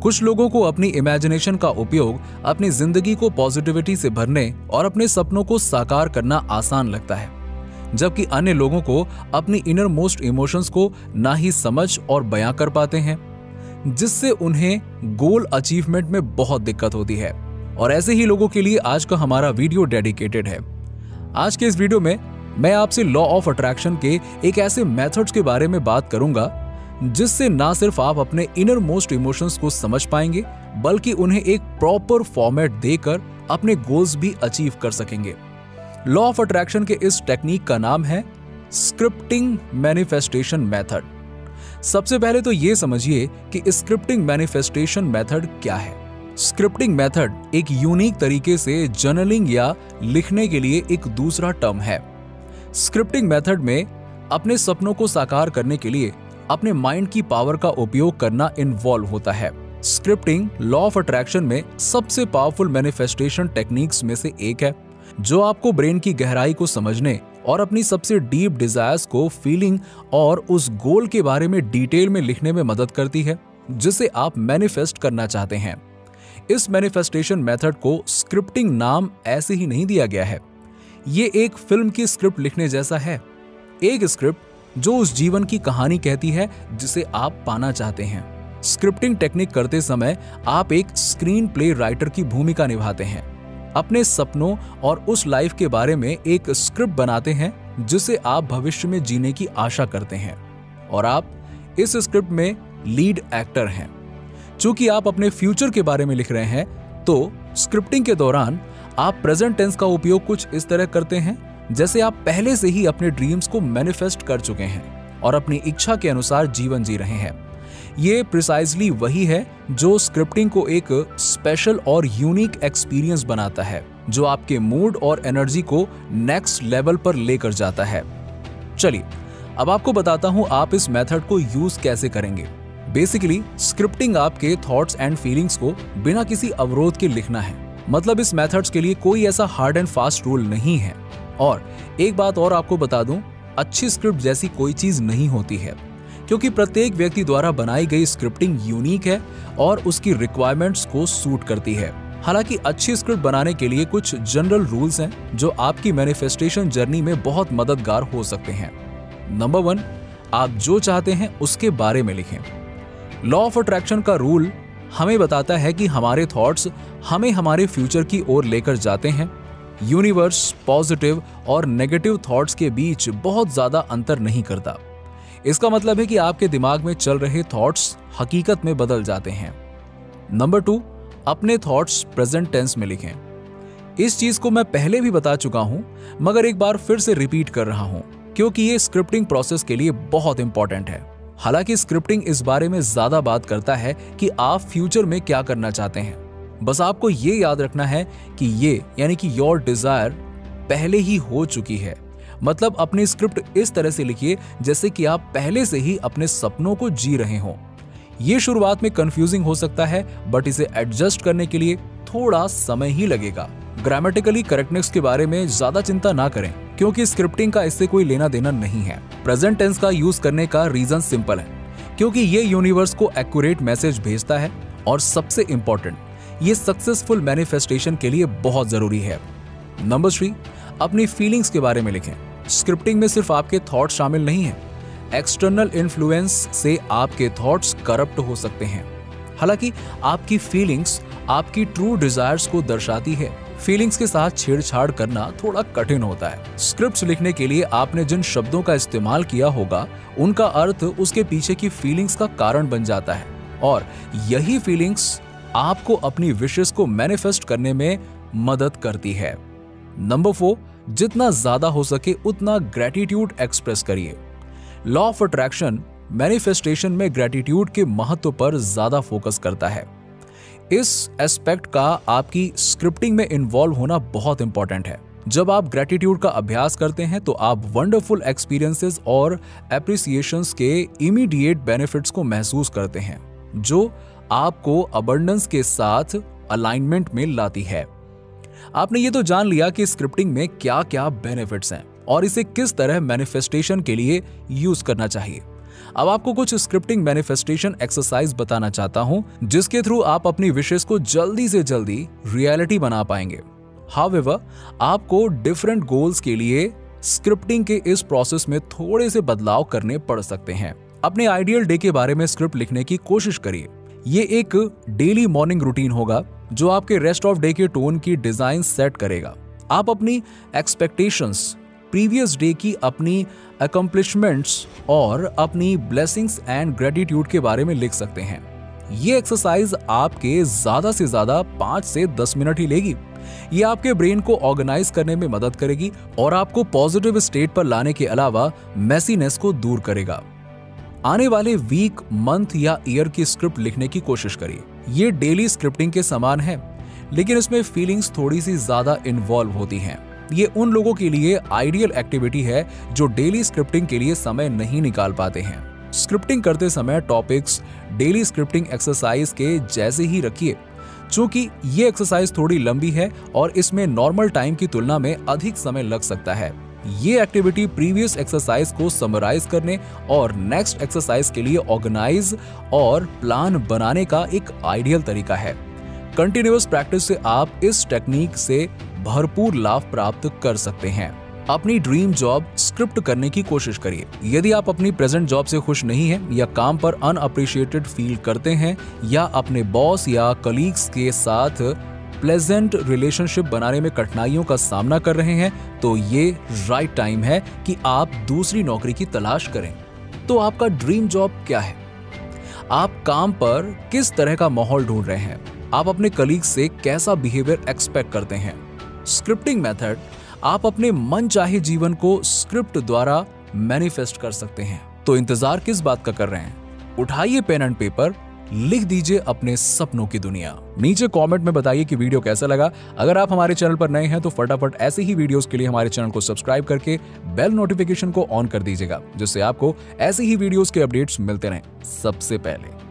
कुछ लोगों को अपनी इमेजिनेशन का उपयोग अपनी जिंदगी को पॉजिटिविटी से भरने और अपने सपनों को साकार करना आसान लगता है, जबकि अन्य लोगों को अपनी इनर मोस्ट इमोशंस को ना ही समझ और बयां कर पाते हैं, जिससे उन्हें गोल अचीवमेंट में बहुत दिक्कत होती है। और ऐसे ही लोगों के लिए आज का हमारा वीडियो डेडिकेटेड है। आज के इस वीडियो में मैं आपसे लॉ ऑफ अट्रैक्शन के एक ऐसे मेथड्स के बारे में बात करूंगा जिससे ना सिर्फ आप अपने इनर मोस्ट इमोशंस को समझ पाएंगे, बल्कि उन्हें एक प्रॉपर फॉर्मेट देकर अपने गोल्स भी अचीव कर सकेंगे। लॉ ऑफ अट्रैक्शन के इस टेक्निक का नाम है स्क्रिप्टिंग मैनिफेस्टेशन मेथड। सबसे पहले तो ये समझिए कि स्क्रिप्टिंग मैनिफेस्टेशन मेथड क्या है। स्क्रिप्टिंग मेथड एक यूनिक तरीके से जर्नलिंग या लिखने के लिए एक दूसरा टर्म है। स्क्रिप्टिंग मेथड में अपने सपनों को साकार करने के लिए अपने माइंड की पावर का उपयोग करना इन्वॉल्व होता है। स्क्रिप्टिंग लॉ ऑफ अट्रैक्शन में सबसे पावरफुल मैनिफेस्टेशन टेक्निक्स में से एक है, जो आपको ब्रेन की गहराई को समझने और अपनी सबसे डीप डिजायर्स को फीलिंग और उस गोल के बारे में डिटेल में लिखने में मदद करती है जिसे आप मैनिफेस्ट करना चाहते हैं। इस मैनिफेस्टेशन मेथड को स्क्रिप्टिंग नाम ऐसे ही नहीं दिया गया है। ये एक फिल्म की स्क्रिप्ट लिखने जैसा है, एक स्क्रिप्ट जो उस जीवन की कहानी कहती है जिसे आप पाना चाहते हैं। स्क्रिप्टिंग टेक्निक करते समय आप एक स्क्रीन प्ले राइटर की भूमिका निभाते हैं, अपने सपनों और उस लाइफ के बारे में एक स्क्रिप्ट बनाते हैं जिसे आप भविष्य में जीने की आशा करते हैं, और आप इस स्क्रिप्ट में लीड एक्टर हैं। चूंकि आप अपने फ्यूचर के बारे में लिख रहे हैं, तो स्क्रिप्टिंग के दौरान आप प्रेजेंट टेंस का उपयोग कुछ इस तरह करते हैं जैसे आप पहले से ही अपने ड्रीम्स को मैनिफेस्ट कर चुके हैं और अपनी इच्छा के अनुसार जीवन जी रहे हैं। ये प्रिसाइजली वही है जो स्क्रिप्टिंग को एक स्पेशल और यूनिक एक्सपीरियंस बनाता है, जो आपके मूड और एनर्जी को नेक्स्ट लेवल पर लेकर जाता है। चलिए अब आपको बताता हूं आप इस मेथड को यूज कैसे करेंगे। बेसिकली स्क्रिप्टिंग आपके थॉट्स एंड फीलिंग्स को बिना किसी अवरोध के लिखना है। मतलब इस मेथड्स के लिए कोई ऐसा हार्ड एंड फास्ट रूल नहीं है। और एक बात और आपको बता दूं, अच्छी स्क्रिप्ट जैसी कोई चीज नहीं होती है, क्योंकि प्रत्येक व्यक्ति द्वारा बनाई गई स्क्रिप्टिंग यूनिक है और उसकी रिक्वायरमेंट्स को सूट करती है। हालांकि अच्छी स्क्रिप्ट बनाने के लिए कुछ जनरल रूल्स हैं जो आपकी मैनिफेस्टेशन जर्नी में बहुत मददगार हो सकते हैं। नंबर 1, आप जो चाहते हैं उसके बारे में लिखें। लॉ ऑफ अट्रैक्शन का रूल हमें बताता है कि हमारे थॉट्स हमें हमारे फ्यूचर की ओर लेकर जाते हैं। यूनिवर्स पॉजिटिव और नेगेटिव थॉट्स के बीच बहुत ज्यादा अंतर नहीं करता। इसका मतलब है कि आपके दिमाग में चल रहे थॉट्स हकीकत में बदल जाते हैं। नंबर 2, अपने थॉट्स प्रेजेंट टेंस में लिखें। इस चीज को मैं पहले भी बता चुका हूं, मगर एक बार फिर से रिपीट कर रहा हूं, क्योंकि ये स्क्रिप्टिंग प्रोसेस के लिए बहुत इंपॉर्टेंट है। हालांकि स्क्रिप्टिंग इस बारे में ज्यादा बात करता है कि आप फ्यूचर में क्या करना चाहते हैं। बस आपको ये याद रखना है कि ये यानी कि योर डिजायर पहले ही हो चुकी है। मतलब अपनी स्क्रिप्ट इस तरह से लिखिए जैसे कि आप पहले से ही अपने सपनों को जी रहे हों। ये शुरुआत में कंफ्यूजिंग हो सकता है, बट इसे एडजस्ट करने के लिए थोड़ा समय ही लगेगा। ग्रामेटिकली करेक्टनेस के बारे में ज्यादा चिंता ना करें, क्योंकि स्क्रिप्टिंग का इससे कोई लेना देना नहीं है। प्रेजेंट टेंस का यूज करने का रीजन सिंपल है, क्योंकि ये यूनिवर्स को एक्यूरेट मैसेज भेजता है, और सबसे इंपॉर्टेंट ये सक्सेसफुल मैनिफेस्टेशन के लिए बहुत जरूरी है। नंबर 3, अपनी फीलिंग्स के बारे में लिखें। स्क्रिप्टिंग में सिर्फ आपके थॉट्स शामिल नहीं हैं। एक्सटर्नल इन्फ्लुएंस से आपके थॉट्स करप्ट हो सकते हैं। हालांकि आपकी फीलिंग्स आपकी ट्रू डिजायर्स को दर्शाती है। फीलिंग्स के साथ छेड़छाड़ करना थोड़ा कठिन होता है। स्क्रिप्ट्स लिखने के लिए आपने जिन शब्दों का इस्तेमाल किया होगा, उनका अर्थ उसके पीछे की फीलिंग्स का कारण बन जाता है, और यही फीलिंग्स आपको अपनी विशेस को मैनिफेस्ट करने में मदद करती है। नंबर 4, जितना ज्यादा हो सके उतना ग्रेटिट्यूड एक्सप्रेस करिए। लॉ ऑफ अट्रैक्शन मैनिफेस्टेशन में ग्रेटिट्यूड के महत्व पर ज्यादा फोकस करता है। इस एस्पेक्ट का आपकी स्क्रिप्टिंग में इन्वॉल्व होना बहुत इंपॉर्टेंट है। जब आप ग्रेटिट्यूड का अभ्यास करते हैं तो आप वंडरफुल एक्सपीरियंसेस और एप्रिसिएशंस के इमीडिएट बेनिफिट्स को महसूस करते हैं, जो आपको अबंडेंस के साथ अलाइनमेंट में लाती है। आपने ये तो जान लिया कि स्क्रिप्टिंग में क्या क्या बेनिफिट्स हैं और इसे किस तरह मैनिफेस्टेशन के लिए यूज करना चाहिए। अब आपको कुछ स्क्रिप्टिंग मैनिफेस्टेशन एक्सरसाइज बताना चाहता हूं जिसके थ्रू आप अपनी विशेस को जल्दी से जल्दी रियलिटी बना पाएंगे। हाउएवर, आपको डिफरेंट गोल्स के लिए स्क्रिप्टिंग के इस प्रोसेस में थोड़े से बदलाव करने पड़ सकते हैं। अपने आइडियल डे के बारे में स्क्रिप्ट लिखने की कोशिश करिए। ये एक डेली मॉर्निंग रूटीन होगा जो आपके रेस्ट ऑफ डे के टोन की डिजाइन सेट करेगा। आप अपनी एक्सपेक्टेशंस, प्रीवियस डे की अपनी अकम्प्लिशमेंट्स और अपनी ब्लेसिंग्स एंड ग्रेटिट्यूड के बारे में लिख सकते हैं। ये एक्सरसाइज आपके ज्यादा से ज्यादा 5 से 10 मिनट ही लेगी। ये आपके ब्रेन को ऑर्गेनाइज करने में मदद करेगी और आपको पॉजिटिव स्टेट पर लाने के अलावा मेसीनेस को दूर करेगा। आने वाले वीक, मंथ या ईयर की स्क्रिप्ट लिखने की कोशिश करिए। ये डेली स्क्रिप्टिंग के समान है, लेकिन इसमें फीलिंग्स थोड़ी सी ज्यादा इन्वॉल्व होती हैं। ये उन लोगों के लिए आइडियल एक्टिविटी है जो डेली स्क्रिप्टिंग के लिए समय नहीं निकाल पाते हैं। स्क्रिप्टिंग करते समय टॉपिक्स डेली स्क्रिप्टिंग एक्सरसाइज के जैसे ही रखिए। चूंकि ये एक्सरसाइज थोड़ी लंबी है और इसमें नॉर्मल टाइम की तुलना में अधिक समय लग सकता है। ये एक्टिविटी प्रीवियस एक्सरसाइज को समराइज करने और नेक्स्ट एक्सरसाइज के लिए ऑर्गेनाइज और प्लान बनाने का एक आइडियल तरीका है। कंटिन्यूअस प्रैक्टिस से आप इस टेक्निक से भरपूर लाभ प्राप्त कर सकते हैं। अपनी ड्रीम जॉब स्क्रिप्ट करने की कोशिश करिए। यदि आप अपनी प्रेजेंट जॉब से खुश नहीं हैं या काम पर अनअप्रिशिएटेड फील करते हैं या अपने बॉस या कलीग्स के साथ प्लेजेंट रिलेशनशिप बनाने में कठिनाइयों का सामना कर रहे हैं, तो ये राइट टाइम है कि आप दूसरी नौकरी की तलाश करें। तो आपका ड्रीम जॉब क्या है? आप काम पर किस तरह का माहौल ढूंढ रहे हैं? आप अपने कलीग्स से कैसा बिहेवियर एक्सपेक्ट करते हैं? स्क्रिप्टिंग मेथड, आप अपने मन चाहे जीवन को स्क्रिप्ट द्वारा मैनिफेस्ट कर सकते हैं। तो इंतजार किस बात का कर रहे हैं? उठाइए पेन एंड पेपर, लिख दीजिए अपने सपनों की दुनिया। नीचे कमेंट में बताइए कि वीडियो कैसा लगा। अगर आप हमारे चैनल पर नए हैं तो फटाफट ऐसे ही वीडियोस के लिए हमारे चैनल को सब्सक्राइब करके बेल नोटिफिकेशन को ऑन कर दीजिएगा, जिससे आपको ऐसे ही वीडियोस के अपडेट्स मिलते रहें सबसे पहले।